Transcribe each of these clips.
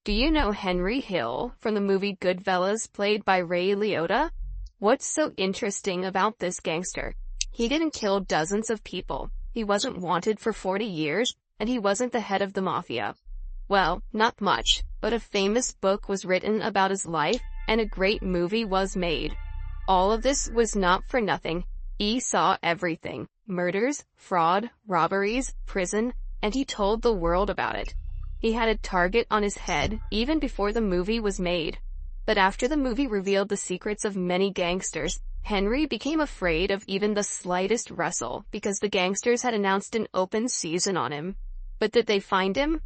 Do you know Henry Hill from the movie GoodFellas, played by Ray Liotta? What's so interesting about this gangster? He didn't kill dozens of people, he wasn't wanted for 40 years, and he wasn't the head of the Mafia. Well, not much, but a famous book was written about his life, and a great movie was made. All of this was not for nothing. He saw everything: murders, fraud, robberies, prison, and he told the world about it. He had a target on his head even before the movie was made. But after the movie revealed the secrets of many gangsters, Henry became afraid of even the slightest rustle because the gangsters had announced an open season on him. But did they find him?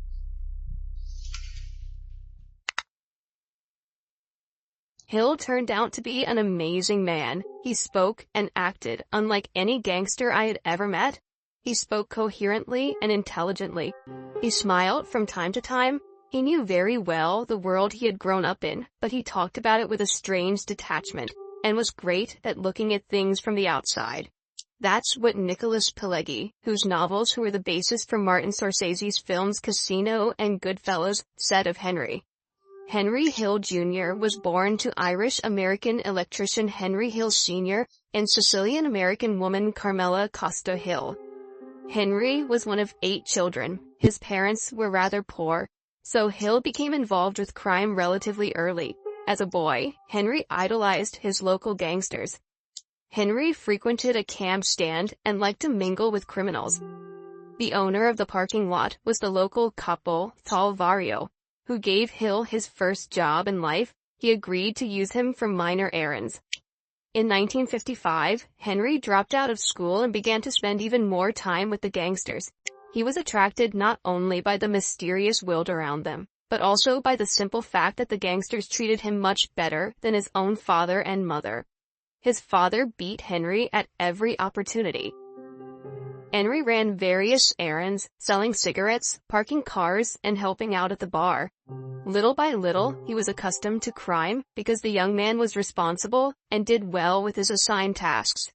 Hill turned out to be an amazing man. He spoke and acted unlike any gangster I had ever met. He spoke coherently and intelligently. He smiled from time to time. He knew very well the world he had grown up in, but he talked about it with a strange detachment, and was great at looking at things from the outside. That's what Nicholas Pileggi, whose novels were the basis for Martin Scorsese's films Casino and Goodfellas, said of Henry. Henry Hill Jr. was born to Irish-American electrician Henry Hill Sr. and Sicilian-American woman Carmela Costa Hill. Henry was one of 8 children. His parents were rather poor, so Hill became involved with crime relatively early. As a boy, Henry idolized his local gangsters. Henry frequented a cab stand and liked to mingle with criminals. The owner of the parking lot was the local couple, Talvario, who gave Hill his first job in life. He agreed to use him for minor errands. In 1955, Henry dropped out of school and began to spend even more time with the gangsters. He was attracted not only by the mysterious world around them, but also by the simple fact that the gangsters treated him much better than his own father and mother. His father beat Henry at every opportunity. Henry ran various errands, selling cigarettes, parking cars, and helping out at the bar. Little by little, he was accustomed to crime because the young man was responsible and did well with his assigned tasks.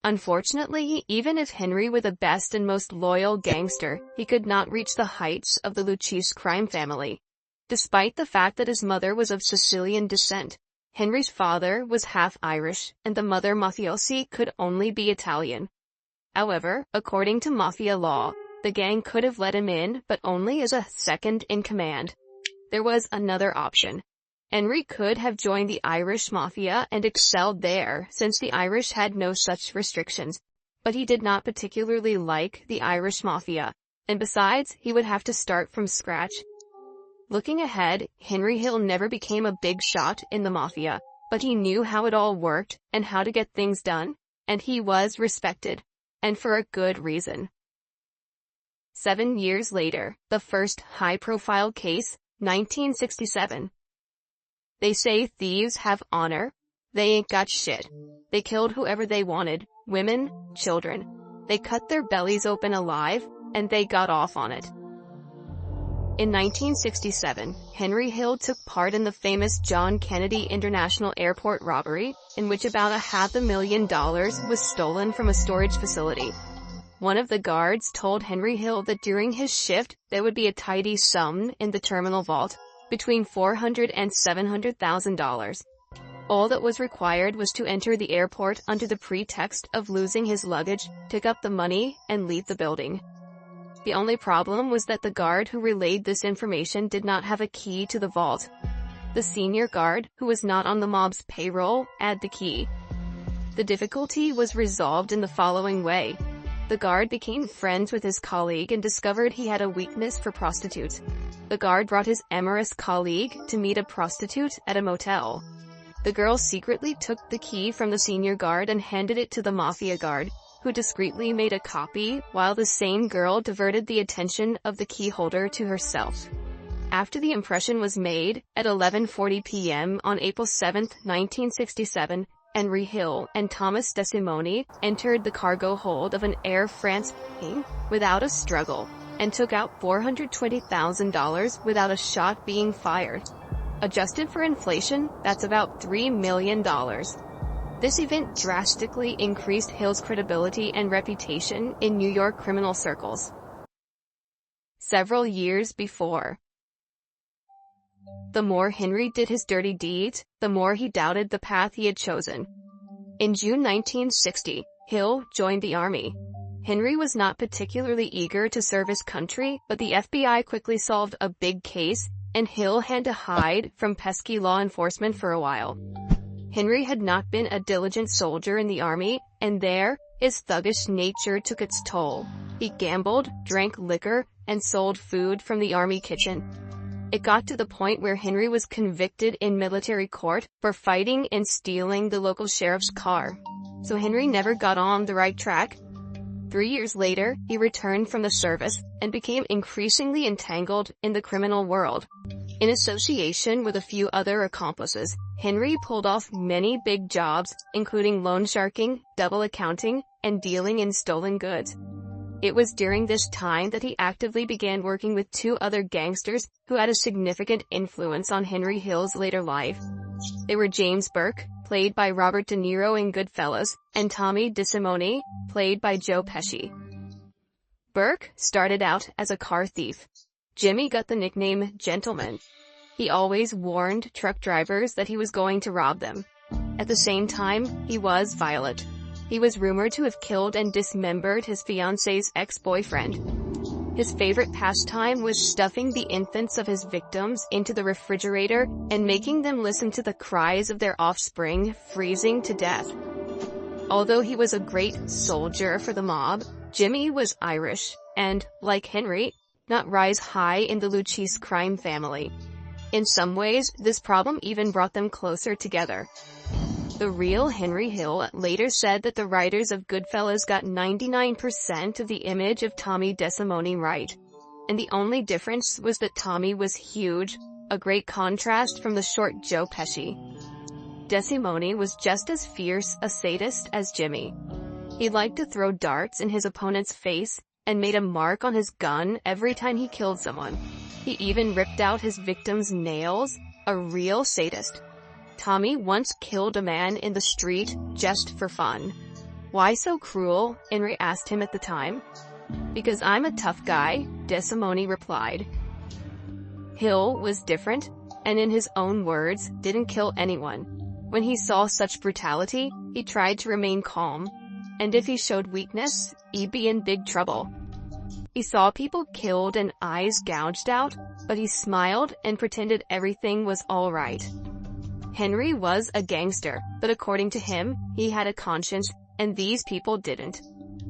Unfortunately, even if Henry were the best and most loyal gangster, he could not reach the heights of the Lucchese crime family. Despite the fact that his mother was of Sicilian descent, Henry's father was half Irish, and the mother mafiosi could only be Italian. However, according to Mafia law, the gang could have let him in, but only as a second-in-command. There was another option. Henry could have joined the Irish Mafia and excelled there, since the Irish had no such restrictions. But he did not particularly like the Irish Mafia, and besides, he would have to start from scratch. Looking ahead, Henry Hill never became a big shot in the Mafia, but he knew how it all worked and how to get things done, and he was respected. And for a good reason. 7 years later, the first high-profile case, 1967. They say thieves have honor. They ain't got shit. They killed whoever they wanted, women, children. They cut their bellies open alive, and they got off on it. In 1967, Henry Hill took part in the famous John Kennedy International Airport Robbery, in which about $500,000 was stolen from a storage facility. One of the guards told Henry Hill that during his shift, there would be a tidy sum in the terminal vault, between $400,000 and $700,000. All that was required was to enter the airport under the pretext of losing his luggage, pick up the money, and leave the building. The only problem was that the guard who relayed this information did not have a key to the vault. The senior guard, who was not on the mob's payroll, had the key. The difficulty was resolved in the following way. The guard became friends with his colleague and discovered he had a weakness for prostitutes. The guard brought his amorous colleague to meet a prostitute at a motel. The girl secretly took the key from the senior guard and handed it to the Mafia guard, who discreetly made a copy, while the same girl diverted the attention of the key holder to herself. After the impression was made, at 11:40 p.m. on April 7, 1967, Henry Hill and Thomas DeSimone entered the cargo hold of an Air France plane without a struggle, and took out $420,000 without a shot being fired. Adjusted for inflation, that's about $3 million. This event drastically increased Hill's credibility and reputation in New York criminal circles. Several years before, The more Henry did his dirty deeds, the more he doubted the path he had chosen. In June 1960, Hill joined the army. Henry was not particularly eager to serve his country, but the FBI quickly solved a big case, and Hill had to hide from pesky law enforcement for a while. Henry had not been a diligent soldier in the army, and there, his thuggish nature took its toll. He gambled, drank liquor, and sold food from the army kitchen. It got to the point where Henry was convicted in military court for fighting and stealing the local sheriff's car. So Henry never got on the right track. 3 years later, he returned from the service and became increasingly entangled in the criminal world. In association with a few other accomplices, Henry pulled off many big jobs, including loan sharking, double accounting, and dealing in stolen goods. It was during this time that he actively began working with 2 other gangsters who had a significant influence on HenryHill's later life. They were James Burke, played by Robert De Niro in GoodFellas, and Tommy DeSimone, played by Joe Pesci. Burke started out as a car thief. Jimmy got the nickname Gentleman. He always warned truck drivers that he was going to rob them. At the same time, he was violent. He was rumored to have killed and dismembered his fiance's ex-boyfriend. His favorite pastime was stuffing the infants of his victims into the refrigerator and making them listen to the cries of their offspring freezing to death. Although he was a great soldier for the mob, Jimmy was Irish and, like Henry, not rise high in the Lucchese crime family. In some ways, this problem even brought them closer together. The real HenryHill later said that the writers of GoodFellas got 99% of the image of Tommy DeSimone right. And the only difference was that Tommy was huge, a great contrast from the short Joe Pesci. DeSimone was just as fierce a sadist as Jimmy. He liked to throw darts in his opponent's face and made a mark on his gun every time he killed someone. He even ripped out his victim's nails, a real sadist. Tommy once killed a man in the street just for fun. "Why so cruel?" Henry asked him at the time. "Because I'm a tough guy," DeSimone replied. Hill was different, and in his own words, didn't kill anyone. When he saw such brutality, he tried to remain calm. And if he showed weakness, he'd be in big trouble. He saw people killed and eyes gouged out, but he smiled and pretended everything was all right. Henry was a gangster, but according to him, he had a conscience, and these people didn't.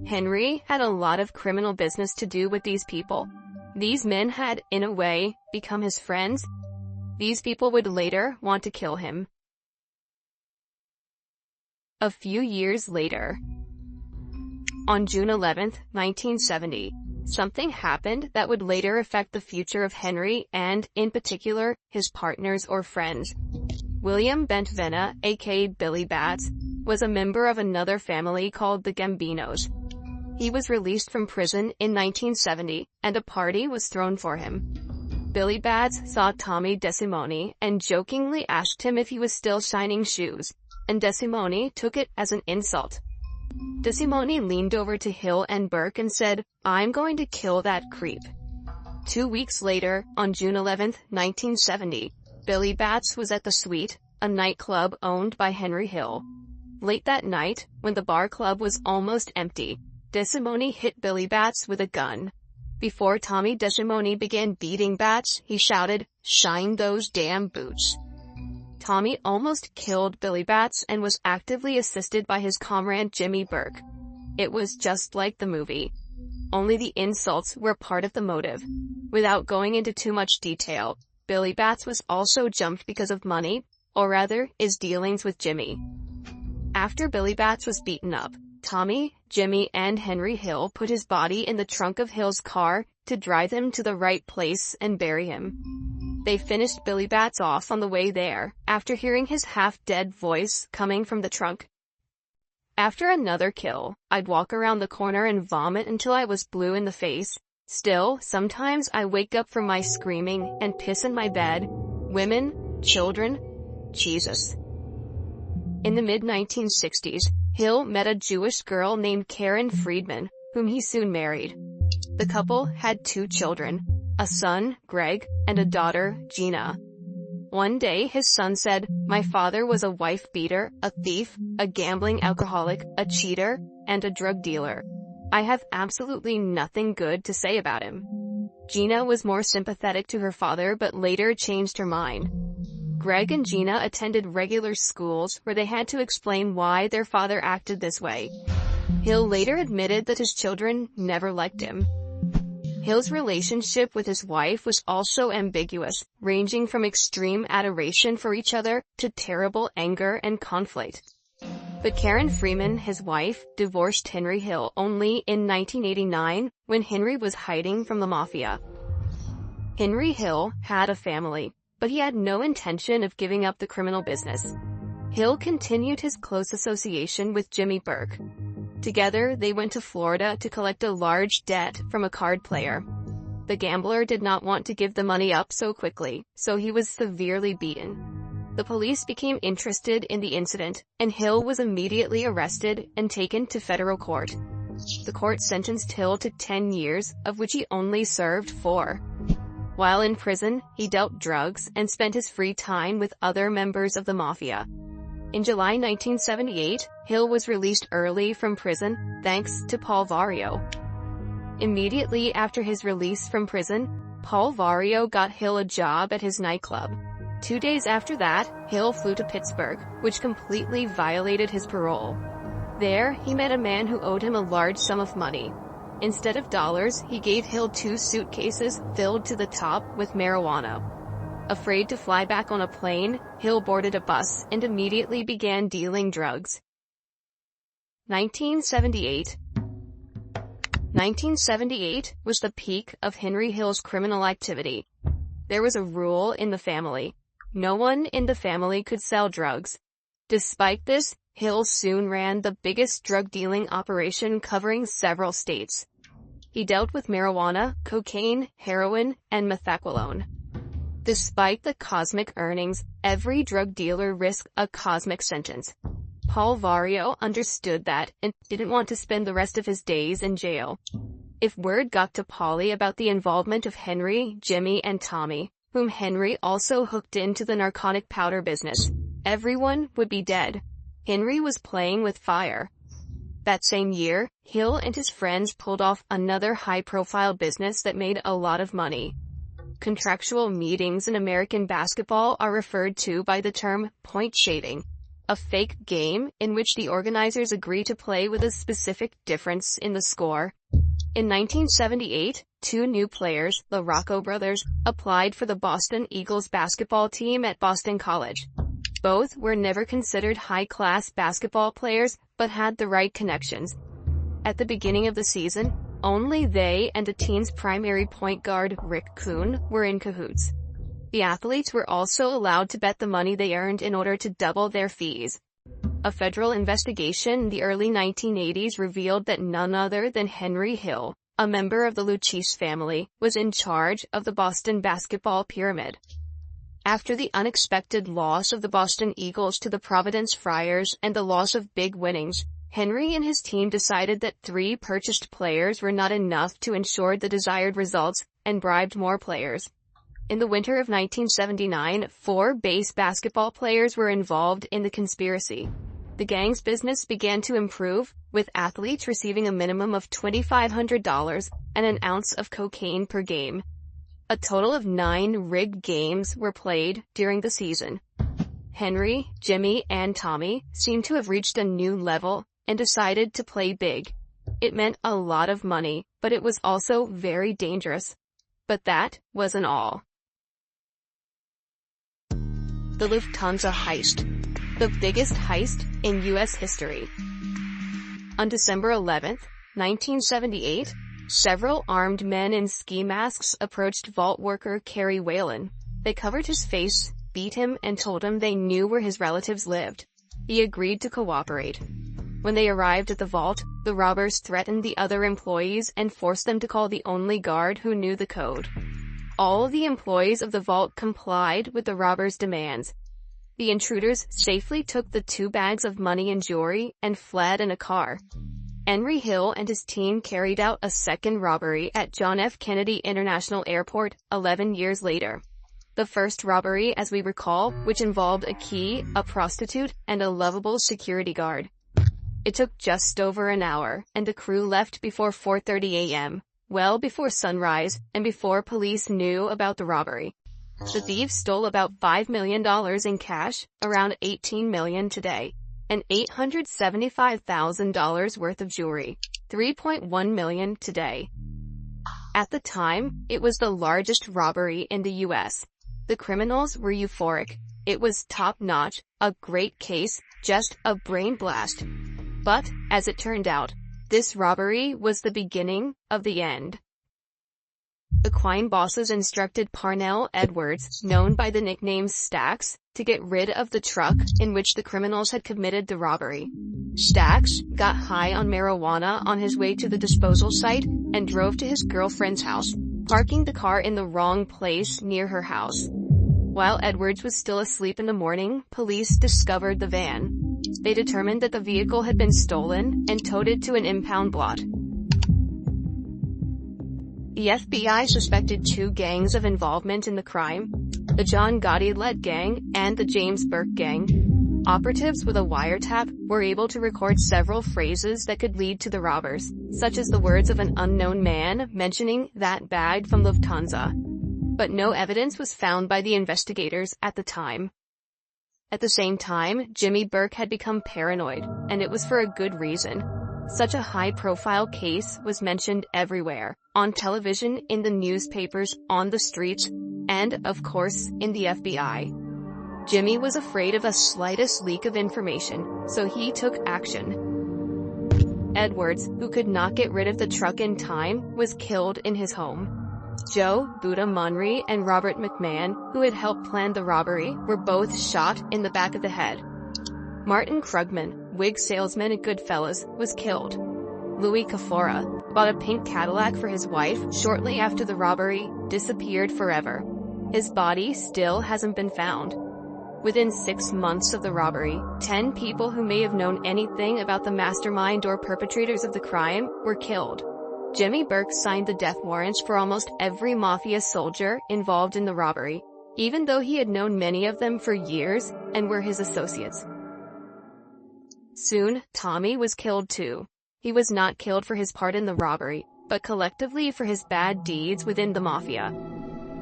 Henry had a lot of criminal business to do with these people. These men had, in a way, become his friends. These people would later want to kill him. A few years later, on June 11, 1970, something happened that would later affect the future of Henry and, in particular, his partners or friends. William Bentvena, aka Billy Bats, was a member of another family called the Gambinos. He was released from prison in 1970, and a party was thrown for him. Billy Bats saw Tommy DeSimone and jokingly asked him if he was still shining shoes, and DeSimone took it as an insult. DeSimone leaned over to Hill and Burke and said, "I'm going to kill that creep." 2 weeks later, on June 11, 1970, Billy Bats was at the Suite, a nightclub owned by HenryHill. Late that night, when the bar club was almost empty, DeSimone hit Billy Bats with a gun. Before Tommy DeSimone began beating Bats, he shouted, "Shine those damn boots." Tommy almost killed Billy Bats and was actively assisted by his comrade Jimmy Burke. It was just like the movie. Only the insults were part of the motive. Without going into too much detail, Billy Bats was also jumped because of money, or rather, his dealings with Jimmy. After Billy Bats was beaten up, Tommy, Jimmy, and HenryHill put his body in the trunk of Hill's car to drive him to the right place and bury him. They finished Billy Bats off on the way there, after hearing his half-dead voice coming from the trunk. After another kill, I'd walk around the corner and vomit until I was blue in the face. Still, sometimes I wake up from my screaming and piss in my bed. Women, children, Jesus. In the mid-1960s, Hill met a Jewish girl named Karen Friedman, whom he soon married. The couple had 2 children, a son, Greg, and a daughter, Gina. One day his son said, "My father was a wife beater, a thief, a gambling alcoholic, a cheater, and a drug dealer. I have absolutely nothing good to say about him." Gina was more sympathetic to her father but later changed her mind. Greg and Gina attended regular schools where they had to explain why their father acted this way. Hill later admitted that his children never liked him. Hill's relationship with his wife was also ambiguous, ranging from extreme adoration for each other to terrible anger and conflict. But Karen Freeman, his wife, divorced Henry Hill only in 1989 when Henry was hiding from the Mafia. Henry Hill had a family, but he had no intention of giving up the criminal business. Hill continued his close association with Jimmy Burke. Together, they went to Florida to collect a large debt from a card player. The gambler did not want to give the money up so quickly, so he was severely beaten. The police became interested in the incident, and Hill was immediately arrested and taken to federal court. The court sentenced Hill to 10 years, of which he only served 4. While in prison, he dealt drugs and spent his free time with other members of the Mafia. In July 1978, Hill was released early from prison, thanks to Paul Vario. Immediately after his release from prison, Paul Vario got Hill a job at his nightclub. 2 days after that, Hill flew to Pittsburgh, which completely violated his parole. There, he met a man who owed him a large sum of money. Instead of dollars, he gave Hill 2 suitcases filled to the top with marijuana. Afraid to fly back on a plane, Hill boarded a bus and immediately began dealing drugs. 1978 1978 was the peak of Henry Hill's criminal activity. There was a rule in the family. No one in the family could sell drugs. Despite this, Hill soon ran the biggest drug-dealing operation covering several states. He dealt with marijuana, cocaine, heroin, and methaqualone. Despite the cosmic earnings, every drug dealer risked a cosmic sentence. Paul Vario understood that and didn't want to spend the rest of his days in jail. If word got to Paulie about the involvement of Henry, Jimmy, and Tommy, whom Henry also hooked into the narcotic powder business, everyone would be dead. Henry was playing with fire. That same year, Hill and his friends pulled off another high-profile business that made a lot of money. Contractual meetings in American basketball are referred to by the term point shaving, a fake game in which the organizers agree to play with a specific difference in the score. In 1978, 2 new players, the Rocco brothers, applied for the Boston Eagles basketball team at Boston College. Both were never considered high-class basketball players, but had the right connections. At the beginning of the season, only they and the team's primary point guard, Rick Kuhn, were in cahoots. The athletes were also allowed to bet the money they earned in order to double their fees. A federal investigation in the early 1980s revealed that none other than Henry Hill, a member of the Luchese family, was in charge of the Boston basketball pyramid. After the unexpected loss of the Boston Eagles to the Providence Friars and the loss of big winnings, Henry and his team decided that 3 purchased players were not enough to ensure the desired results, and bribed more players. In the winter of 1979, 4 base basketball players were involved in the conspiracy. The gang's business began to improve, with athletes receiving a minimum of $2,500 and an ounce of cocaine per game. A total of 9 rigged games were played during the season. Henry, Jimmy, and Tommy seemed to have reached a new level and decided to play big. It meant a lot of money, but it was also very dangerous. But that wasn't all. The Lufthansa Heist, the biggest heist in U.S. history. On December 11, 1978, several armed men in ski masks approached vault worker Kerry Whalen. They covered his face, beat him, and told him they knew where his relatives lived. He agreed to cooperate. When they arrived at the vault, the robbers threatened the other employees and forced them to call the only guard who knew the code. All of the employees of the vault complied with the robbers' demands. The intruders safely took the 2 bags of money and jewelry and fled in a car. HenryHill and his team carried out a second robbery at John F. Kennedy International Airport 11 years later. The first robbery, as we recall, which involved a key, a prostitute, and a lovable security guard. It took just over an hour, and the crew left before 4:30 a.m., well before sunrise, and before police knew about the robbery. The thieves stole about $5 million in cash, around $18 million today, and $875,000 worth of jewelry, $3.1 million today. At the time, it was the largest robbery in the U.S. The criminals were euphoric. It was top-notch, a great case, just a brain blast. But, as it turned out, this robbery was the beginning of the end. The crime bosses instructed Parnell Edwards, known by the nickname Stacks, to get rid of the truck in which the criminals had committed the robbery. Stacks got high on marijuana on his way to the disposal site and drove to his girlfriend's house, parking the car in the wrong place near her house. While Edwards was still asleep in the morning, police discovered the van. They determined that the vehicle had been stolen and towed it to an impound lot. The FBI suspected two gangs of involvement in the crime, the John Gotti-led gang and the James Burke gang. Operatives with a wiretap were able to record several phrases that could lead to the robbers, such as the words of an unknown man mentioning that bag from Lufthansa. But no evidence was found by the investigators at the time. At the same time, Jimmy Burke had become paranoid, and it was for a good reason. Such a high-profile case was mentioned everywhere, on television, in the newspapers, on the streets, and, of course, in the FBI. Jimmy was afraid of the slightest leak of information, so he took action. Edwards, who could not get rid of the truck in time, was killed in his home. Joe Buddha Monry and Robert McMahon, who had helped plan the robbery, were both shot in the back of the head. Martin Krugman, wig salesman at GoodFellas, was killed. Louis Cafora bought a pink Cadillac for his wife shortly after the robbery, disappeared forever. His body still hasn't been found. Within 6 months of the robbery, 10 people who may have known anything about the mastermind or perpetrators of the crime were killed. Jimmy Burke signed the death warrants for almost every Mafia soldier involved in the robbery, even though he had known many of them for years and were his associates. Soon, Tommy was killed too. He was not killed for his part in the robbery, but collectively for his bad deeds within the Mafia.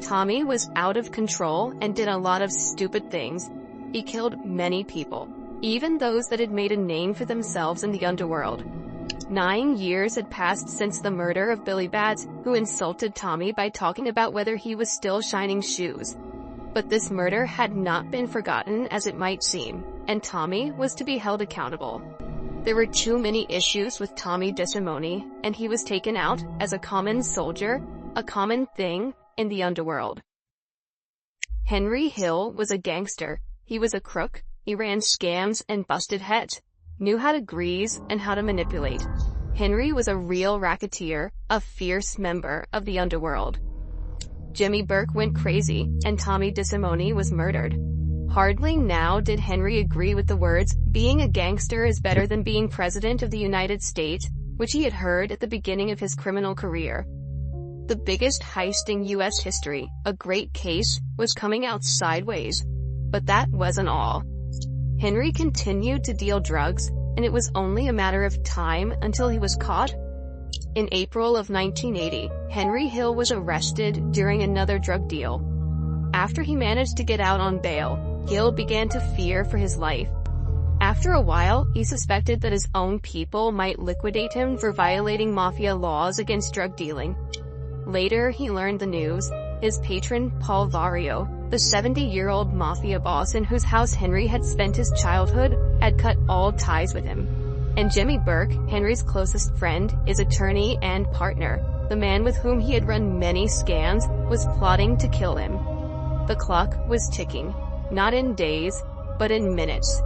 Tommy was out of control and did a lot of stupid things. He killed many people, even those that had made a name for themselves in the underworld. 9 years had passed since the murder of Billy Batts, who insulted Tommy by talking about whether he was still shining shoes. But this murder had not been forgotten as it might seem, and Tommy was to be held accountable. There were too many issues with Tommy DeSimone, and he was taken out as a common soldier, a common thing, in the underworld. HenryHill was a gangster. He was a crook. He ran scams and busted heads, knew how to grease and how to manipulate. Henry was a real racketeer, a fierce member of the underworld. Jimmy Burke went crazy, and Tommy DeSimone was murdered. Hardly now did Henry agree with the words, "Being a gangster is better than being president of the United States," which he had heard at the beginning of his criminal career. The biggest heist in U.S. history, a great case, was coming out sideways. But that wasn't all. Henry continued to deal drugs, and it was only a matter of time until he was caught. In April of 1980, HenryHill was arrested during another drug deal. After he managed to get out on bail, Hill began to fear for his life. After a while, he suspected that his own people might liquidate him for violating Mafia laws against drug dealing. Later, he learned the news. His patron, Paul Vario, the 70-year-old Mafia boss in whose house Henry had spent his childhood, had cut all ties with him. And Jimmy Burke, Henry's closest friend, his attorney and partner, the man with whom he had run many scams, was plotting to kill him. The clock was ticking, not in days, but in minutes.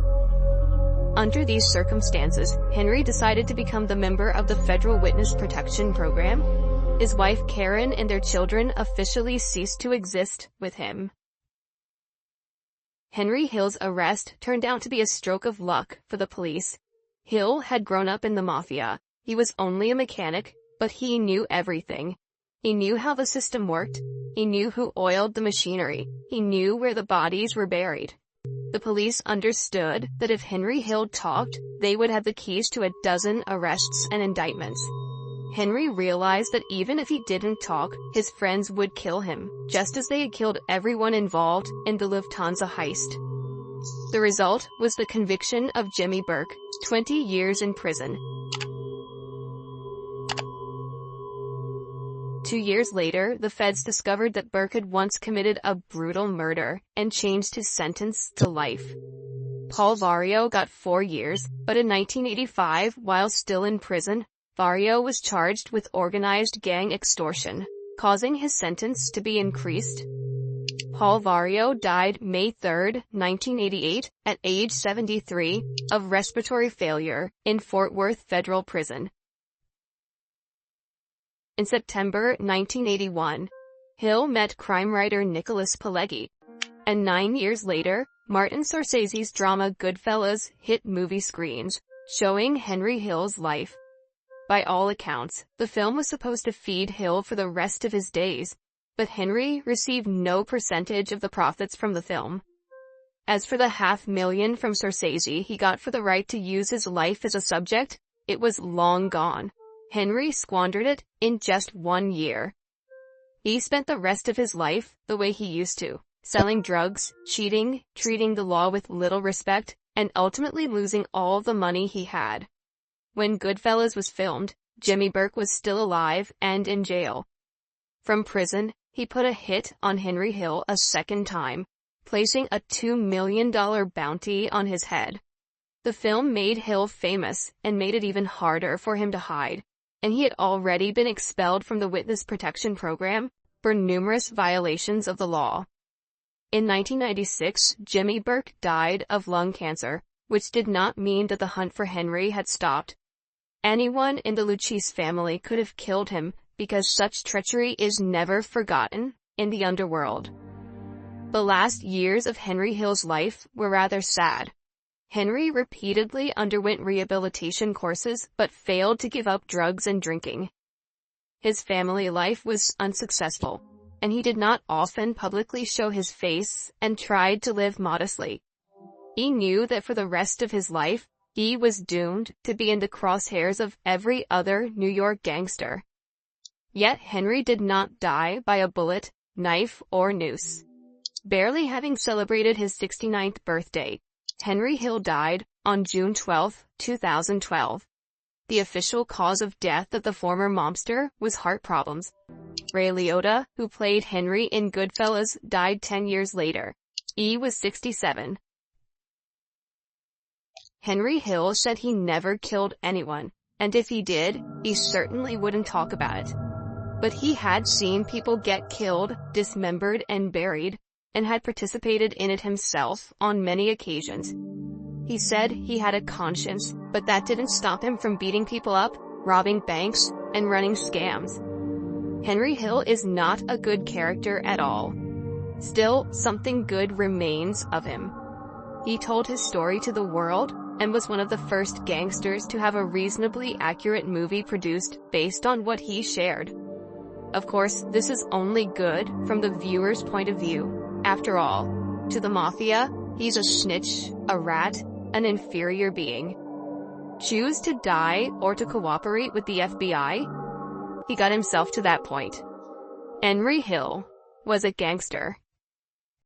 Under these circumstances, Henry decided to become the member of the Federal Witness Protection Program. His wife Karen and their children officially ceased to exist with him. HenryHill's arrest turned out to be a stroke of luck for the police. Hill had grown up in the Mafia. He was only a mechanic, but he knew everything. He knew how the system worked. He knew who oiled the machinery. He knew where the bodies were buried. The police understood that if HenryHill talked, they would have the keys to a dozen arrests and indictments. Henry realized that even if he didn't talk, his friends would kill him, just as they had killed everyone involved in the Lufthansa heist. The result was the conviction of Jimmy Burke, 20 years in prison. 2 years later, the feds discovered that Burke had once committed a brutal murder and changed his sentence to life. Paul Vario got 4 years, but in 1985, while still in prison, Vario was charged with organized gang extortion, causing his sentence to be increased. Paul Vario died May 3, 1988, at age 73, of respiratory failure in Fort Worth Federal Prison. In September 1981, Hill met crime writer Nicholas Pileggi, and 9 years later, Martin Scorsese's drama GoodFellas hit movie screens, showing HenryHill's life. By all accounts, the film was supposed to feed Hill for the rest of his days, but Henry received no percentage of the profits from the film. As for the $500,000 from Scorsese he got for the right to use his life as a subject, it was long gone. Henry squandered it in just 1 year. He spent the rest of his life the way he used to, selling drugs, cheating, treating the law with little respect, and ultimately losing all the money he had. When GoodFellas was filmed, Jimmy Burke was still alive and in jail. From prison, he put a hit on HenryHill a second time, placing a $2 million bounty on his head. The film made Hill famous and made it even harder for him to hide, and he had already been expelled from the Witness Protection Program for numerous violations of the law. In 1996, Jimmy Burke died of lung cancer, which did not mean that the hunt for Henry had stopped. Anyone in the Lucchese family could have killed him because such treachery is never forgotten in the underworld. The last years of HenryHill's life were rather sad. Henry repeatedly underwent rehabilitation courses but failed to give up drugs and drinking. His family life was unsuccessful, and he did not often publicly show his face and tried to live modestly. He knew that for the rest of his life, he was doomed to be in the crosshairs of every other New York gangster. Yet Henry did not die by a bullet, knife, or noose. Barely having celebrated his 69th birthday, HenryHill died on June 12, 2012. The official cause of death of the former mobster was heart problems. Ray Liotta, who played Henry in GoodFellas, died 10 years later. He was 67. HenryHill said he never killed anyone, and if he did, he certainly wouldn't talk about it. But he had seen people get killed, dismembered, and buried, and had participated in it himself on many occasions. He said he had a conscience, but that didn't stop him from beating people up, robbing banks, and running scams. HenryHill is not a good character at all. Still, something good remains of him. He told his story to the world, and was one of the first gangsters to have a reasonably accurate movie produced based on what he shared. Of course, this is only good from the viewer's point of view. After all, to the Mafia, he's a snitch, a rat, an inferior being. Choose to die or to cooperate with the FBI? He got himself to that point. HenryHill was a gangster.